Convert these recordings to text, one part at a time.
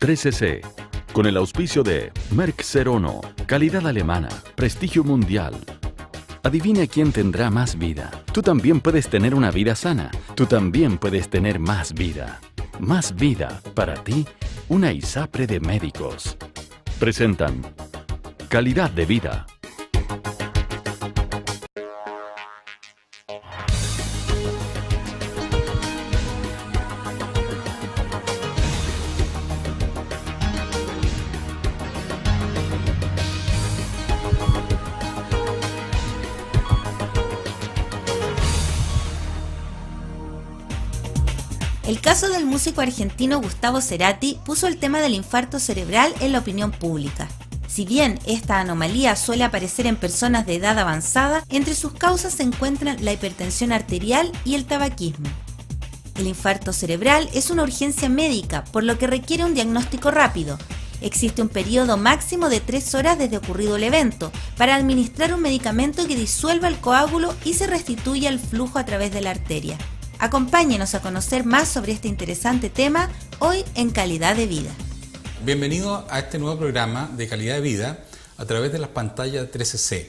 13C, con el auspicio de Merck Serono, calidad alemana, prestigio mundial. Adivina quién tendrá más vida. Tú también puedes tener una vida sana. Tú también puedes tener más vida. Más vida para ti, una ISAPRE de médicos. Presentan Calidad de Vida. El caso del músico argentino Gustavo Cerati puso el tema del infarto cerebral en la opinión pública. Si bien esta anomalía suele aparecer en personas de edad avanzada, entre sus causas se encuentran la hipertensión arterial y el tabaquismo. El infarto cerebral es una urgencia médica, por lo que requiere un diagnóstico rápido. Existe un periodo máximo de 3 horas desde ocurrido el evento para administrar un medicamento que disuelva el coágulo y se restituya el flujo a través de la arteria. Acompáñenos a conocer más sobre este interesante tema hoy en Calidad de Vida. Bienvenido a este nuevo programa de Calidad de Vida a través de las pantallas de 13C.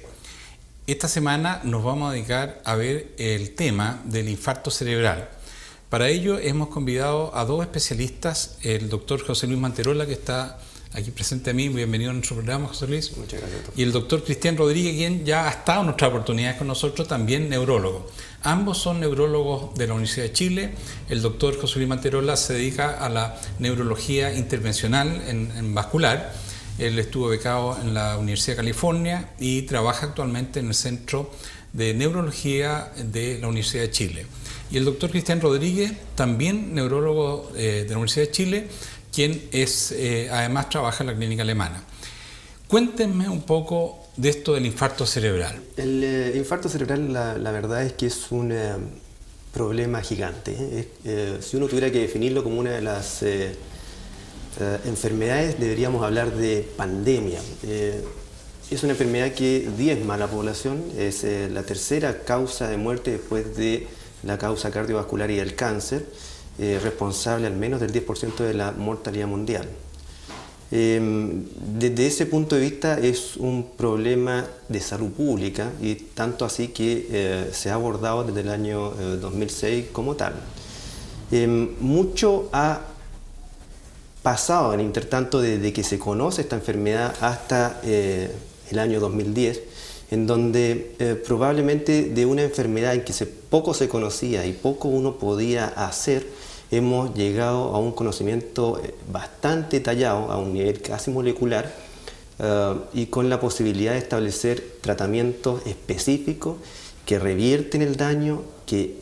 Esta semana nos vamos a dedicar a ver el tema del infarto cerebral. Para ello hemos convidado a dos especialistas, el doctor José Luis Manterola, que está aquí presente a mí. Bienvenido a nuestro programa, José Luis. Muchas gracias. Y el doctor Cristian Rodríguez, quien ya ha estado en nuestras oportunidades con nosotros, también neurólogo. Ambos son neurólogos de la Universidad de Chile. El doctor José Luis Manterola se dedica a la neurología intervencional en vascular. Él estuvo becado en la Universidad de California y trabaja actualmente en el Centro de Neurología de la Universidad de Chile. Y el doctor Cristian Rodríguez, también neurólogo de la Universidad de Chile, quien además trabaja en la clínica alemana. Cuéntenme un poco de esto del infarto cerebral. El infarto cerebral, la verdad es que es un problema gigante. Si uno tuviera que definirlo como una de las enfermedades, deberíamos hablar de pandemia. Es una enfermedad que diezma a la población, es la tercera causa de muerte después de la causa cardiovascular y el cáncer, responsable al menos del 10% de la mortalidad mundial. Desde ese punto de vista es un problema de salud pública y tanto así que se ha abordado desde el año 2006 como tal. Mucho ha pasado en intertanto desde que se conoce esta enfermedad hasta el año 2010, en donde probablemente de una enfermedad en que poco se conocía y poco uno podía hacer, hemos llegado a un conocimiento bastante detallado, a un nivel casi molecular, y con la posibilidad de establecer tratamientos específicos que revierten el daño, que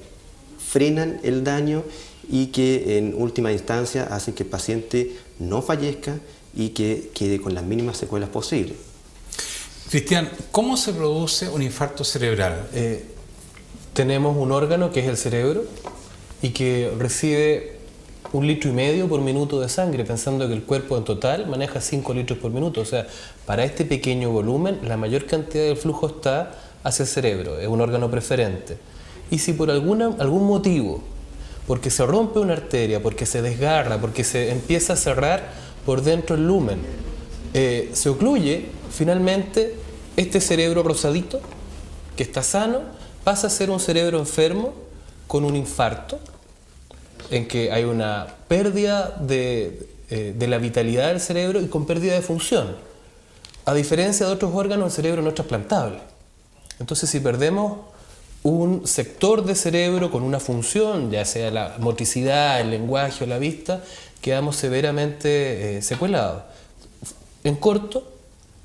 frenan el daño y que en última instancia hacen que el paciente no fallezca y que quede con las mínimas secuelas posibles. Cristian, ¿cómo se produce un infarto cerebral? Tenemos un órgano que es el cerebro y que recibe 1,5 litros por minuto de sangre, pensando que el cuerpo en total maneja 5 litros por minuto. O sea, para este pequeño volumen, la mayor cantidad del flujo está hacia el cerebro, es un órgano preferente. Y si por algún motivo, porque se rompe una arteria, porque se desgarra, porque se empieza a cerrar por dentro el lumen, se ocluye, finalmente este cerebro rosadito, que está sano, pasa a ser un cerebro enfermo con un infarto, en que hay una pérdida de la vitalidad del cerebro y con pérdida de función. A diferencia de otros órganos, el cerebro no es trasplantable. Entonces, si perdemos un sector de cerebro con una función, ya sea la motricidad, el lenguaje o la vista, quedamos severamente secuelados. En corto,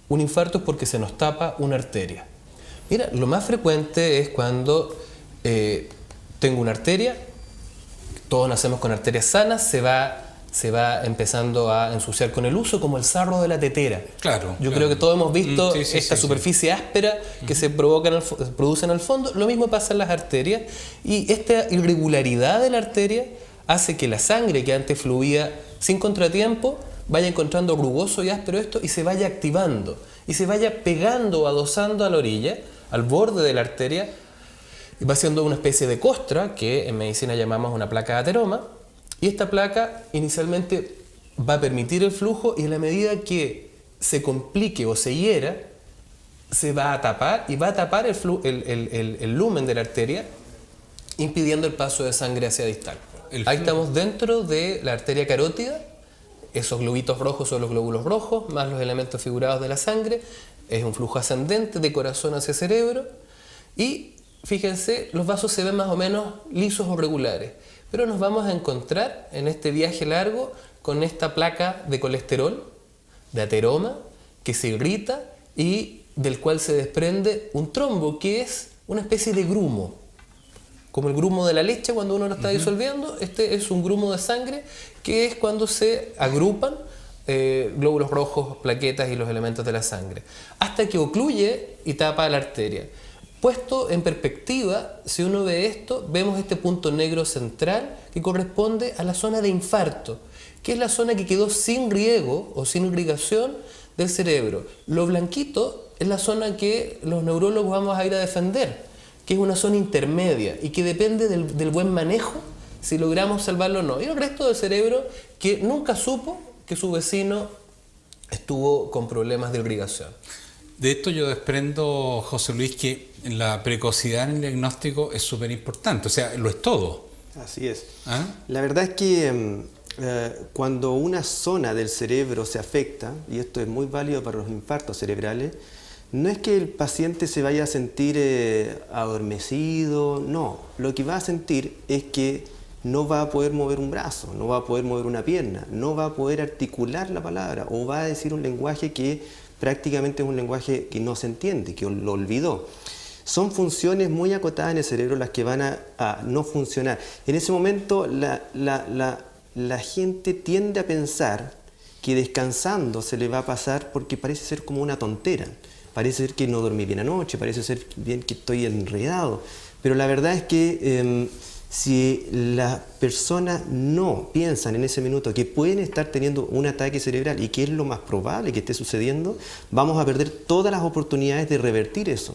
un infarto es porque se nos tapa una arteria. Mira, lo más frecuente es cuando tengo una arteria, todos nacemos con arterias sanas, se va empezando a ensuciar con el uso, como el sarro de la tetera. Claro. Yo creo que todos hemos visto Sí, esta superficie áspera que se produce en el fondo. Lo mismo pasa en las arterias, y esta irregularidad de la arteria hace que la sangre que antes fluía sin contratiempo vaya encontrando rugoso y áspero esto y se vaya activando y se vaya pegando o adosando a la orilla, al borde de la arteria, y va siendo una especie de costra que en medicina llamamos una placa de ateroma. Y esta placa inicialmente va a permitir el flujo y en la medida que se complique o se hiera, se va a tapar y va a tapar el lumen de la arteria, impidiendo el paso de sangre hacia distal. Ahí estamos dentro de la arteria carótida. Esos globitos rojos son los glóbulos rojos, más los elementos figurados de la sangre. Es un flujo ascendente de corazón hacia cerebro. Y fíjense, los vasos se ven más o menos lisos o regulares. Pero nos vamos a encontrar en este viaje largo con esta placa de colesterol, de ateroma, que se irrita y del cual se desprende un trombo, que es una especie de grumo. Como el grumo de la leche cuando uno lo está disolviendo, este es un grumo de sangre que es cuando se agrupan glóbulos rojos, plaquetas y los elementos de la sangre, hasta que ocluye y tapa la arteria. Puesto en perspectiva, si uno ve esto, vemos este punto negro central que corresponde a la zona de infarto, que es la zona que quedó sin riego o sin irrigación del cerebro. Lo blanquito es la zona que los neurólogos vamos a ir a defender, que es una zona intermedia y que depende del buen manejo si logramos salvarlo o no. Y el resto del cerebro que nunca supo que su vecino estuvo con problemas de irrigación. De esto yo desprendo, José Luis, que la precocidad en el diagnóstico es súper importante, o sea, lo es todo. Así es. ¿Ah? La verdad es que cuando una zona del cerebro se afecta, y esto es muy válido para los infartos cerebrales, no es que el paciente se vaya a sentir adormecido, no. Lo que va a sentir es que no va a poder mover un brazo, no va a poder mover una pierna, no va a poder articular la palabra o va a decir un lenguaje que prácticamente es un lenguaje que no se entiende, que lo olvidó. Son funciones muy acotadas en el cerebro las que van a no funcionar. En ese momento la gente tiende a pensar que descansando se le va a pasar porque parece ser como una tontera. Parece ser que no dormí bien anoche, parece ser bien que estoy enredado. Pero la verdad es que si las personas no piensan en ese minuto que pueden estar teniendo un ataque cerebral y que es lo más probable que esté sucediendo, vamos a perder todas las oportunidades de revertir eso.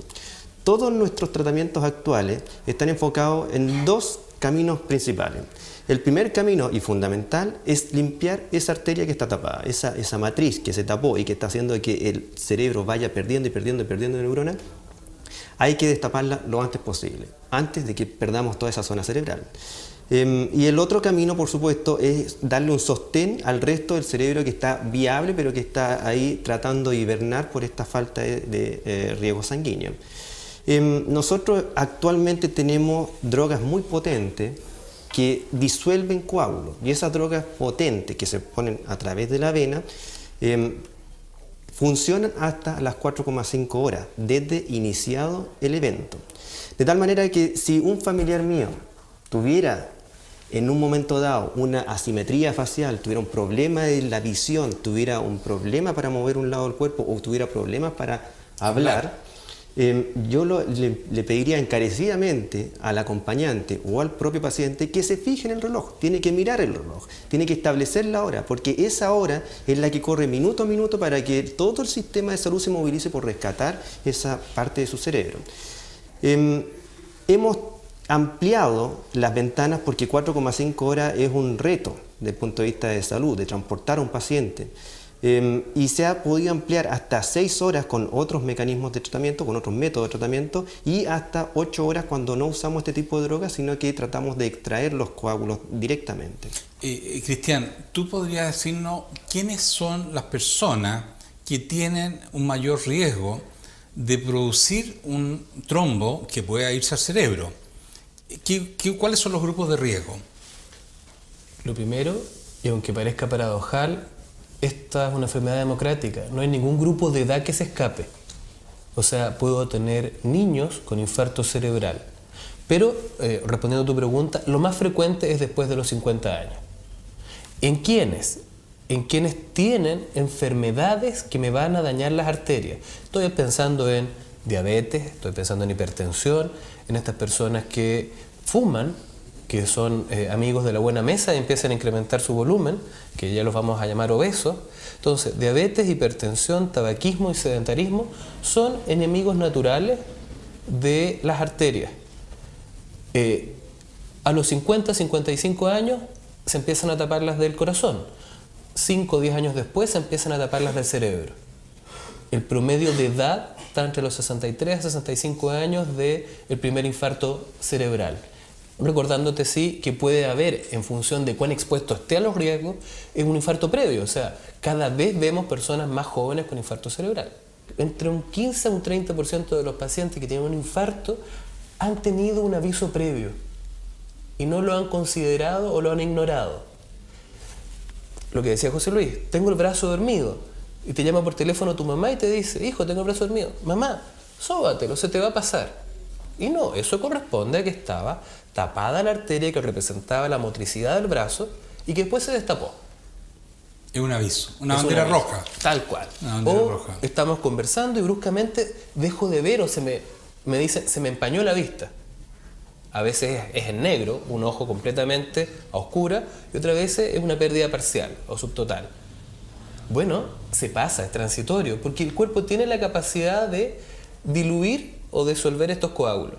Todos nuestros tratamientos actuales están enfocados en dos caminos principales. El primer camino y fundamental es limpiar esa arteria que está tapada, esa matriz que se tapó y que está haciendo que el cerebro vaya perdiendo y perdiendo y perdiendo neuronas. Hay que destaparla lo antes posible, antes de que perdamos toda esa zona cerebral. Y el otro camino, por supuesto, es darle un sostén al resto del cerebro que está viable, pero que está ahí tratando de hibernar por esta falta de riego sanguíneo. Nosotros actualmente tenemos drogas muy potentes que disuelven coágulos, y esas drogas potentes que se ponen a través de la vena funcionan hasta las 4,5 horas desde iniciado el evento. De tal manera que si un familiar mío tuviera en un momento dado una asimetría facial, tuviera un problema de la visión, tuviera un problema para mover un lado del cuerpo o tuviera problemas para hablar, yo le pediría encarecidamente al acompañante o al propio paciente que se fije en el reloj. Tiene que mirar el reloj, tiene que establecer la hora, porque esa hora es la que corre minuto a minuto para que todo el sistema de salud se movilice por rescatar esa parte de su cerebro. Hemos ampliado las ventanas porque 4,5 horas es un reto desde el punto de vista de salud, de transportar a un paciente. Y se ha podido ampliar hasta 6 horas con otros mecanismos de tratamiento, con otros métodos de tratamiento, y hasta 8 horas cuando no usamos este tipo de drogas, sino que tratamos de extraer los coágulos directamente. Cristian, ¿tú podrías decirnos quiénes son las personas que tienen un mayor riesgo de producir un trombo que pueda irse al cerebro? ¿Cuáles son los grupos de riesgo? Lo primero, y aunque parezca paradojal, esta es una enfermedad democrática, no hay ningún grupo de edad que se escape. O sea, puedo tener niños con infarto cerebral. Pero, respondiendo a tu pregunta, lo más frecuente es después de los 50 años. ¿En quiénes? En quienes tienen enfermedades que me van a dañar las arterias. Estoy pensando en diabetes, estoy pensando en hipertensión, en estas personas que fuman, que son amigos de la buena mesa y empiezan a incrementar su volumen, que ya los vamos a llamar obesos. Entonces, diabetes, hipertensión, tabaquismo y sedentarismo son enemigos naturales de las arterias. A los 50, 55 años se empiezan a tapar las del corazón. 5 o 10 años después se empiezan a tapar las del cerebro. El promedio de edad está entre los 63 a 65 años del primer infarto cerebral. Recordándote, sí, que puede haber, en función de cuán expuesto esté a los riesgos, es un infarto previo. O sea, cada vez vemos personas más jóvenes con infarto cerebral. Entre un 15 a un 30% de los pacientes que tienen un infarto han tenido un aviso previo y no lo han considerado o lo han ignorado. Lo que decía José Luis, tengo el brazo dormido, y te llama por teléfono tu mamá y te dice, hijo, tengo el brazo dormido. Mamá, sóbatelo, se te va a pasar. Y no, eso corresponde a que estaba tapada la arteria que representaba la motricidad del brazo y que después se destapó. Es un aviso, una bandera roja. Tal cual. Una bandera O roja. estamos conversando y bruscamente dejo de ver o me dicen, se me empañó la vista. A veces es en negro, un ojo completamente a oscura, y otras veces es una pérdida parcial o subtotal. Bueno, se pasa, es transitorio, porque el cuerpo tiene la capacidad de diluir o disolver estos coágulos.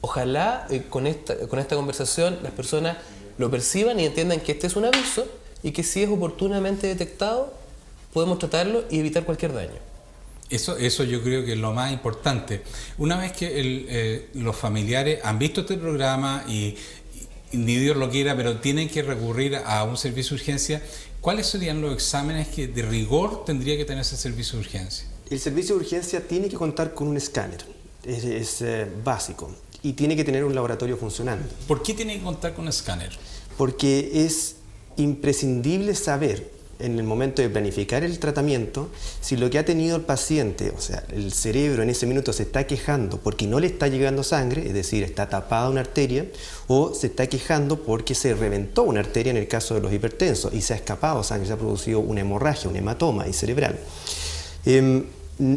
Ojalá con esta conversación las personas lo perciban y entiendan que este es un aviso y que si es oportunamente detectado podemos tratarlo y evitar cualquier daño. Eso yo creo que es lo más importante. Una vez que los familiares han visto este programa y ni Dios lo quiera, pero tienen que recurrir a un servicio de urgencia, ¿cuáles serían los exámenes que de rigor tendría que tener ese servicio de urgencia? El servicio de urgencia tiene que contar con un escáner, es básico, y tiene que tener un laboratorio funcionando. ¿Por qué tiene que contar con un escáner? Porque es imprescindible saber en el momento de planificar el tratamiento si lo que ha tenido el paciente, o sea, el cerebro en ese minuto se está quejando porque no le está llegando sangre, es decir, está tapada una arteria, o se está quejando porque se reventó una arteria en el caso de los hipertensos y se ha escapado sangre, se ha producido una hemorragia, un hematoma cerebral.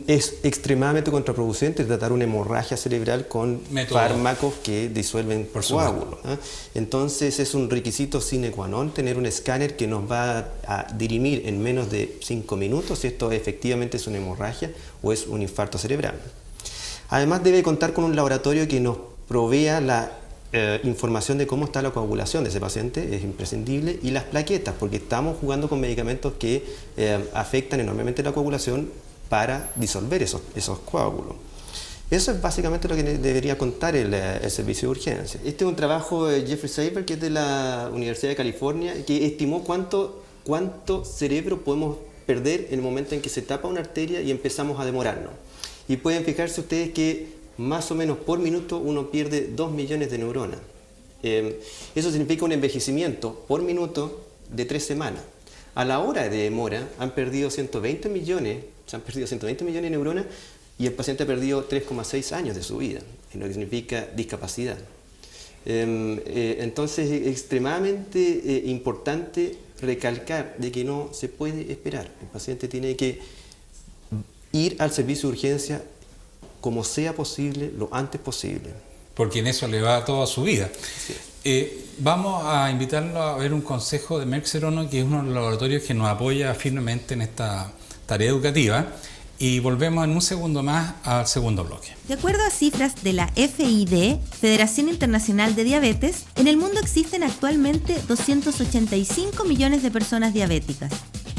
Es extremadamente contraproducente tratar una hemorragia cerebral con fármacos que disuelven coágulos. Entonces es un requisito sine qua non tener un escáner que nos va a dirimir en menos de 5 minutos si esto efectivamente es una hemorragia o es un infarto cerebral. Además debe contar con un laboratorio que nos provea la información de cómo está la coagulación de ese paciente, es imprescindible, y las plaquetas, porque estamos jugando con medicamentos que afectan enormemente la coagulación para disolver esos coágulos. Eso es básicamente lo que debería contar el servicio de urgencia. Este es un trabajo de Jeffrey Saber, que es de la Universidad de California, que estimó cuánto cerebro podemos perder en el momento en que se tapa una arteria y empezamos a demorarnos. Y pueden fijarse ustedes que más o menos por minuto uno pierde 2 millones de neuronas. Eso significa un envejecimiento por minuto de 3 semanas. A la hora de demora han perdido 120 millones de neuronas y el paciente ha perdido 3,6 años de su vida, en lo que significa discapacidad. Entonces es extremadamente importante recalcar de que no se puede esperar. El paciente tiene que ir al servicio de urgencia como sea posible, lo antes posible. Porque en eso le va toda su vida. Sí. Vamos a invitarlo a ver un consejo de Merck Serono, que es uno de los laboratorios que nos apoya firmemente en esta tarea educativa, y volvemos en un segundo más al segundo bloque. De acuerdo a cifras de la FID, Federación Internacional de Diabetes, en el mundo existen actualmente 285 millones de personas diabéticas.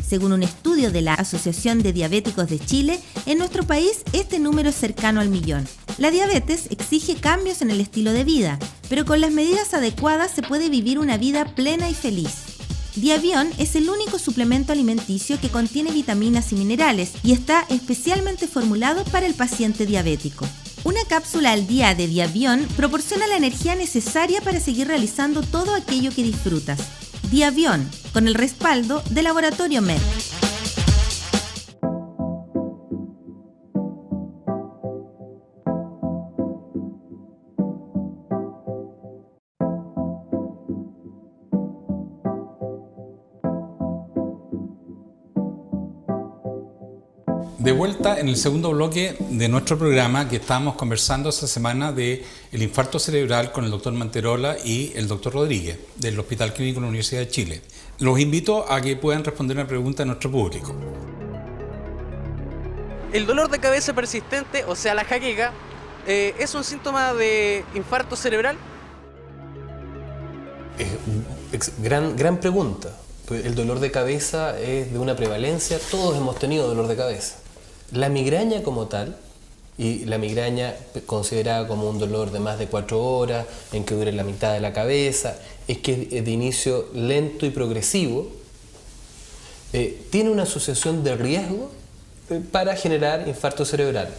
Según un estudio de la Asociación de Diabéticos de Chile, en nuestro país este número es cercano al millón. La diabetes exige cambios en el estilo de vida, pero con las medidas adecuadas se puede vivir una vida plena y feliz. Diavión es el único suplemento alimenticio que contiene vitaminas y minerales y está especialmente formulado para el paciente diabético. Una cápsula al día de Diavión proporciona la energía necesaria para seguir realizando todo aquello que disfrutas. Diavión, con el respaldo de Laboratorio Merck. De vuelta en el segundo bloque de nuestro programa, que estábamos conversando esta semana del infarto cerebral con el doctor Manterola y el doctor Rodríguez del Hospital Clínico de la Universidad de Chile. Los invito a que puedan responder una pregunta a nuestro público. ¿El dolor de cabeza persistente, o sea la jaqueca, es un síntoma de infarto cerebral? Gran pregunta. Pues el dolor de cabeza es de una prevalencia, todos hemos tenido dolor de cabeza. La migraña como tal, y la migraña considerada como un dolor de más de 4 horas, en que dure la mitad de la cabeza, es que es de inicio lento y progresivo, tiene una asociación de riesgo para generar infarto cerebral.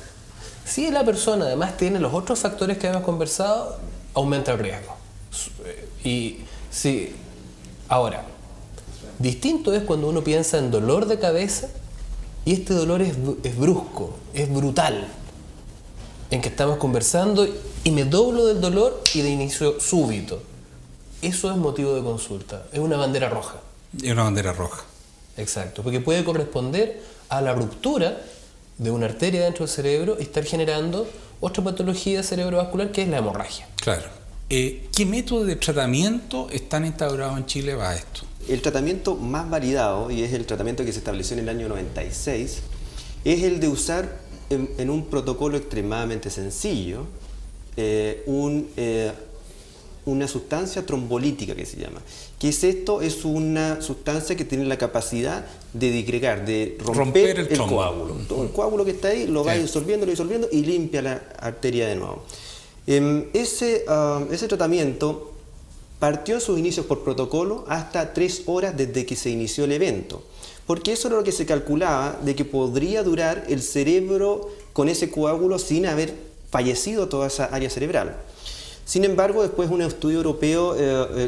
Si la persona además tiene los otros factores que hemos conversado, aumenta el riesgo. Y sí, ahora, distinto es cuando uno piensa en dolor de cabeza y este dolor es brusco, es brutal, en que estamos conversando y me doblo del dolor y de inicio súbito. Eso es motivo de consulta, es una bandera roja. Es una bandera roja. Exacto, porque puede corresponder a la ruptura de una arteria dentro del cerebro y estar generando otra patología cerebrovascular que es la hemorragia. Claro. ¿Qué método de tratamiento están instaurados en Chile para esto? El tratamiento más validado, y es el tratamiento que se estableció en el año 96, es el de usar en un protocolo extremadamente sencillo una sustancia trombolítica que se llama. ¿Qué es esto? Es una sustancia que tiene la capacidad de disgregar, de romper el coágulo. Todo el coágulo que está ahí lo va disolviendo y limpia la arteria de nuevo. Ese tratamiento partió en sus inicios por protocolo hasta 3 horas desde que se inició el evento, porque eso era lo que se calculaba de que podría durar el cerebro con ese coágulo sin haber fallecido toda esa área cerebral. Sin embargo, después un estudio europeo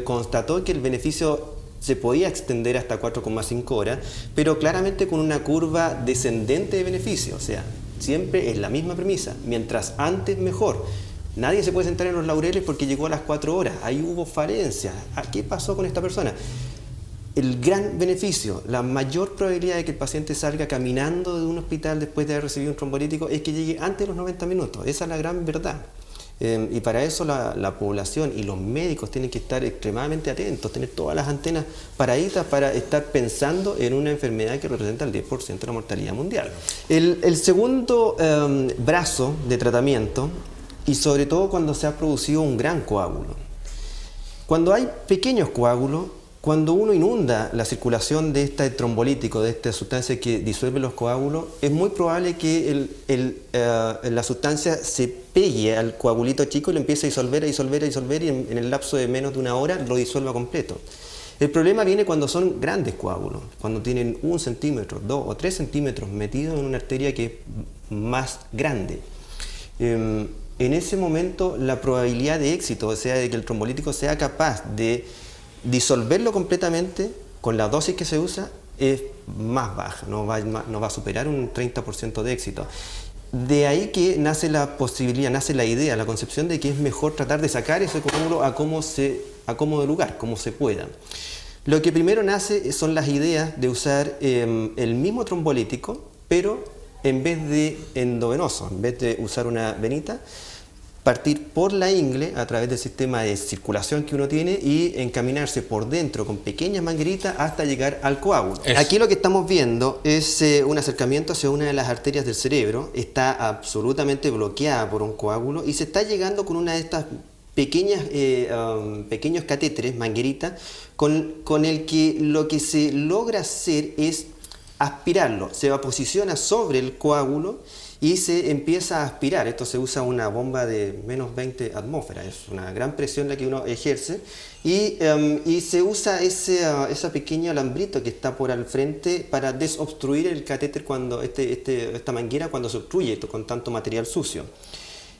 constató que el beneficio se podía extender hasta 4,5 horas, pero claramente con una curva descendente de beneficio, o sea, siempre es la misma premisa, mientras antes mejor. Nadie se puede sentar en los laureles porque llegó a las 4 horas, ahí hubo falencias. ¿Qué pasó con esta persona? El gran beneficio, la mayor probabilidad de que el paciente salga caminando de un hospital después de haber recibido un trombolítico es que llegue antes de los 90 minutos, esa es la gran verdad. Y para eso la población y los médicos tienen que estar extremadamente atentos, tener todas las antenas paraditas para estar pensando en una enfermedad que representa el 10% de la mortalidad mundial. El segundo brazo de tratamiento, y sobre todo cuando se ha producido un gran coágulo. Cuando hay pequeños coágulos, cuando uno inunda la circulación de este trombolítico, de esta sustancia que disuelve los coágulos, es muy probable que la sustancia se pegue al coagulito chico y lo empiece a disolver y en el lapso de menos de 1 hora lo disuelva completo. El problema viene cuando son grandes coágulos, cuando tienen 1 centímetro, 2 o 3 centímetros metidos en una arteria que es más grande. En ese momento la probabilidad de éxito, o sea, de que el trombolítico sea capaz de disolverlo completamente con la dosis que se usa, es más baja, no va a superar un 30% de éxito. De ahí que nace la posibilidad, nace la idea, la concepción de que es mejor tratar de sacar ese coágulo a como de lugar, como se pueda. Lo que primero nace son las ideas de usar el mismo trombolítico, pero en vez de endovenoso, en vez de usar una venita, partir por la ingle a través del sistema de circulación que uno tiene y encaminarse por dentro con pequeñas mangueritas hasta llegar al coágulo. Aquí lo que estamos viendo es un acercamiento hacia una de las arterias del cerebro, está absolutamente bloqueada por un coágulo y se está llegando con una de estas pequeños catéteres, mangueritas, con el que lo que se logra hacer es aspirarlo, se posiciona sobre el coágulo y se empieza a aspirar. Esto se usa una bomba de menos 20 atmósferas, es una gran presión la que uno ejerce y se usa ese pequeño alambrito que está por al frente para desobstruir el catéter cuando esta manguera cuando se obstruye con tanto material sucio.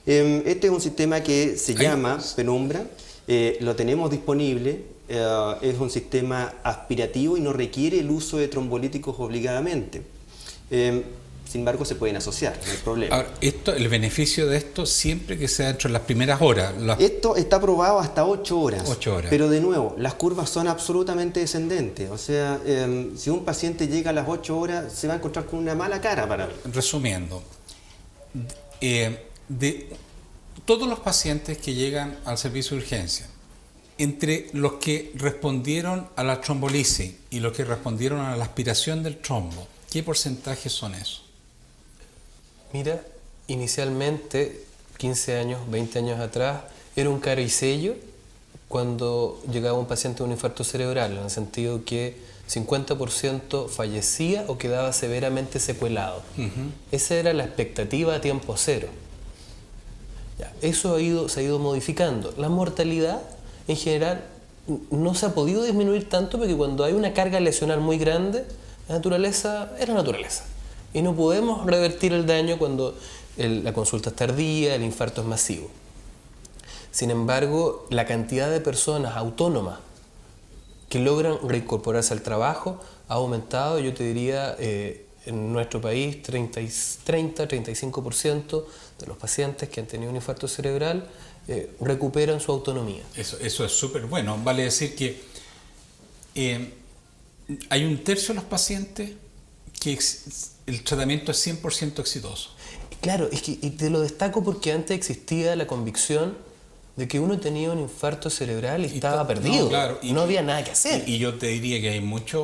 Este es un sistema que se llama Penumbra, lo tenemos disponible, es un sistema aspirativo y no requiere el uso de trombolíticos obligadamente. Sin embargo, se pueden asociar, no hay problema. Ahora, el beneficio de esto siempre que sea dentro de las primeras horas. Esto está probado hasta 8 horas. 8 horas. Pero de nuevo, las curvas son absolutamente descendentes. O sea, si un paciente llega a las 8 horas, se va a encontrar con una mala cara para... Resumiendo, de todos los pacientes que llegan al servicio de urgencia, entre los que respondieron a la trombolisis y los que respondieron a la aspiración del trombo, ¿qué porcentaje son esos? Mira, inicialmente, 15 años, 20 años atrás, era un cara y sello cuando llegaba un paciente con un infarto cerebral, en el sentido que 50% fallecía o quedaba severamente secuelado. Esa era la expectativa a tiempo cero. Ya, eso se ha ido modificando. La mortalidad, en general, no se ha podido disminuir tanto porque cuando hay una carga lesional muy grande, la naturaleza es la naturaleza. Y no podemos revertir el daño cuando la consulta es tardía, el infarto es masivo. Sin embargo, la cantidad de personas autónomas que logran reincorporarse al trabajo ha aumentado, yo te diría, en nuestro país 30-35% de los pacientes que han tenido un infarto cerebral recuperan su autonomía. Eso es súper bueno. Vale decir que hay un tercio de los pacientes que el tratamiento es 100% exitoso. Claro, y te lo destaco porque antes existía la convicción de que uno tenía un infarto cerebral y estaba perdido. No, claro, no había nada que hacer. Y yo te diría que hay muchas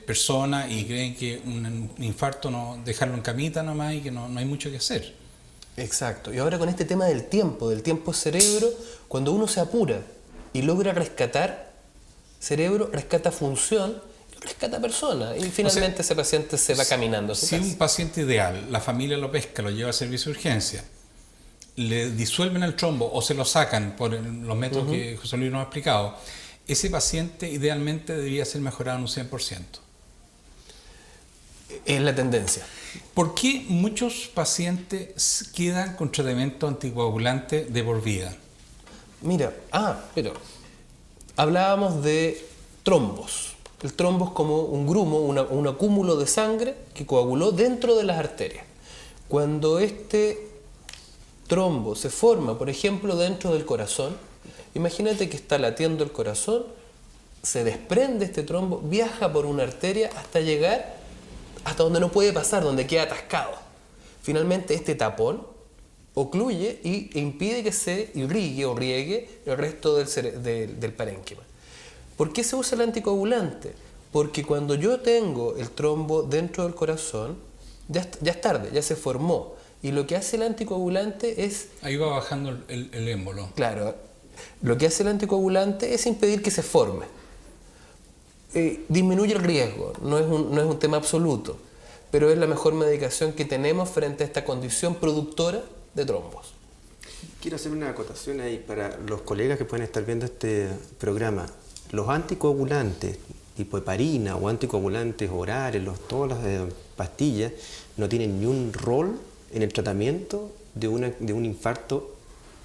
personas y creen que un infarto no dejarlo en camita nomás y que no hay mucho que hacer. Exacto. Y ahora con este tema del tiempo cerebro, cuando uno se apura y logra rescatar cerebro, rescata función, rescata persona y finalmente ese paciente se va caminando a su casa. Si un paciente ideal, la familia lo pesca, lo lleva al servicio de urgencia, le disuelven el trombo o se lo sacan por los métodos que José Luis nos ha explicado, ese paciente idealmente debería ser mejorado en un 100%. Es la tendencia. ¿Por qué muchos pacientes quedan con tratamiento anticoagulante de por vida? Mira, pero hablábamos de trombos. El trombo es como un grumo, un acúmulo de sangre que coaguló dentro de las arterias. Cuando este trombo se forma, por ejemplo, dentro del corazón, imagínate que está latiendo el corazón, se desprende este trombo, viaja por una arteria hasta llegar hasta donde no puede pasar, donde queda atascado. Finalmente este tapón ocluye e impide que se irrigue o riegue el resto del parénquima. ¿Por qué se usa el anticoagulante? Porque cuando yo tengo el trombo dentro del corazón, ya es tarde, ya se formó. Y lo que hace el anticoagulante es... Ahí va bajando el émbolo. Claro, lo que hace el anticoagulante es impedir que se forme. Disminuye el riesgo, no es un tema absoluto, pero es la mejor medicación que tenemos frente a esta condición productora de trombos. Quiero hacer una acotación ahí para los colegas que pueden estar viendo este programa. Los anticoagulantes, tipo heparina o anticoagulantes orales, todas las pastillas, no tienen ni un rol en el tratamiento de un infarto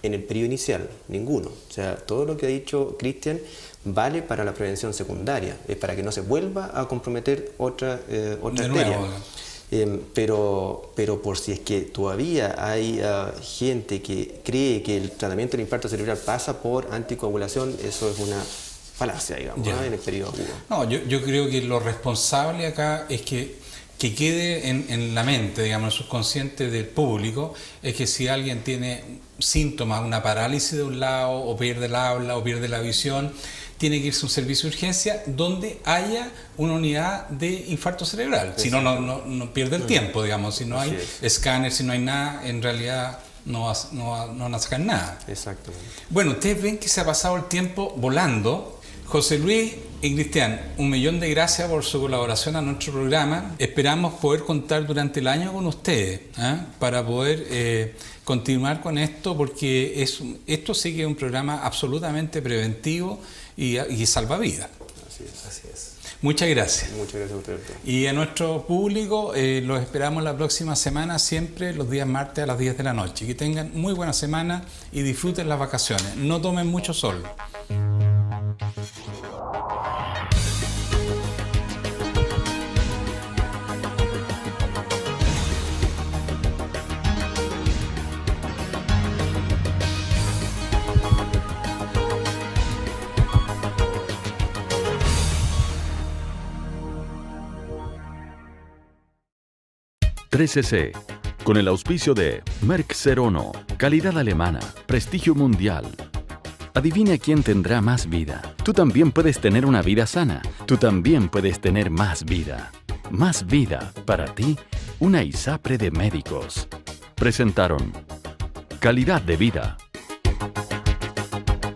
en el periodo inicial, ninguno. O sea, todo lo que ha dicho Cristian vale para la prevención secundaria, es para que no se vuelva a comprometer otra arteria. Pero por si es que todavía hay gente que cree que el tratamiento del infarto cerebral pasa por anticoagulación, eso es una falacia, digamos, en el periodo agudo. No, yo creo que lo responsable acá es que quede en la mente, digamos, en el subconsciente del público, es que si alguien tiene síntomas, una parálisis de un lado, o pierde el habla, o pierde la visión, tiene que irse a un servicio de urgencia donde haya una unidad de infarto cerebral. Si no, no pierde el tiempo, digamos. Si no hay escáner, si no hay nada, en realidad no van a sacar nada. Exactamente. Bueno, ustedes ven que se ha pasado el tiempo volando. José Luis y Cristian, 1.000.000 de gracias por su colaboración a nuestro programa. Esperamos poder contar durante el año con ustedes para poder continuar con esto, porque esto sí que es un programa absolutamente preventivo y salvavidas. Así es. Muchas gracias. Muchas gracias a ustedes. Y a nuestro público los esperamos la próxima semana, siempre los días martes a las 10 de la noche. Que tengan muy buena semana y disfruten las vacaciones. No tomen mucho sol. .cc, con el auspicio de Merck Serono, calidad alemana, prestigio mundial. Adivina quién tendrá más vida. Tú también puedes tener una vida sana. Tú también puedes tener más vida. Más vida, para ti, una ISAPRE de médicos. Presentaron Calidad de Vida.